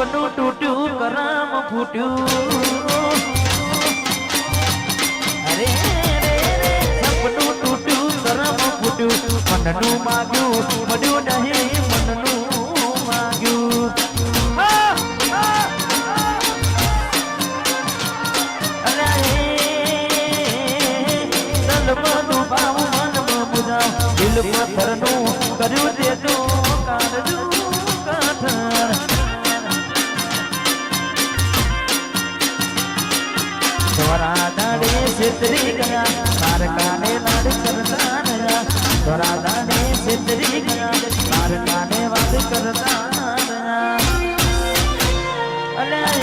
સપનું તૂટ્યું કરમ ફૂટ્યું અરે સપનું તૂટ્યું કરમ ફૂટ્યું મનનું માગ્યું મળ્યું નહીં મનનું માગ્યું દિલ પથ્થરનું કર્યું તેનું કાઢું કઠણ ધોરા દાડે છેતરી ગયા તારકાને લાડ કરતા રહ્યા ધોરા દાડે છેતરી ગયા તારકાને વાડ કરતા રહ્યા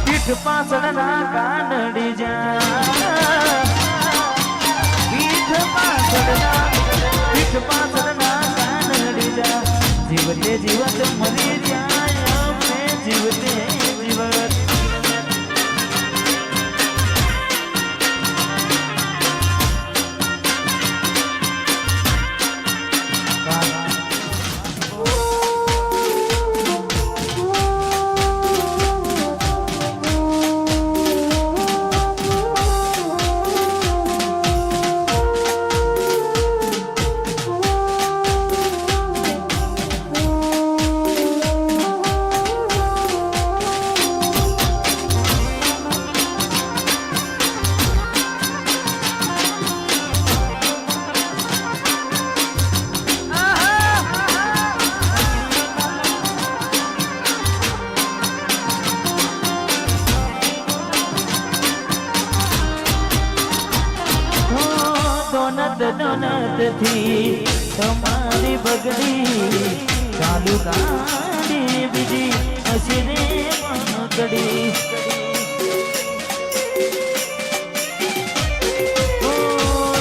પીઠ પાછળના કાનડી જા પીઠ પાછળના કાનડી જા જીવતે જીવત મરી જાય અમે જીવતે જીવત દોનત થી તમારી બગડી ચાલુ ગાડી બીજી હસીને પકડી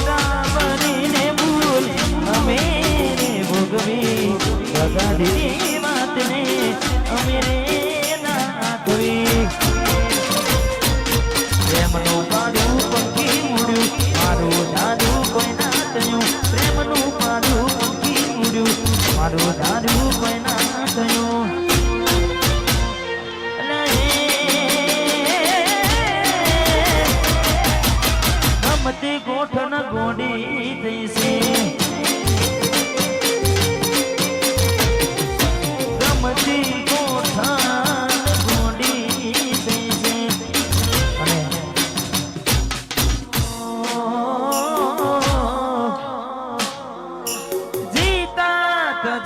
રાવણીને ભૂલ અમે ભોગવી બગાડી વાતને અમે ના કોઈ પ્રેમનું પાડ્યું પંખી મૂડ્યું મારું ધારું કોઈ ના થયું પ્રેમનું પાડ્યું પંખી મૂડ્યું મારું ધારું કોઈ ના થયું ગમતી ગોઠણ ગોડી થઈ છે ગમતી ગોઠણ ગોડી થઈ છે અને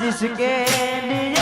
जिसके लिए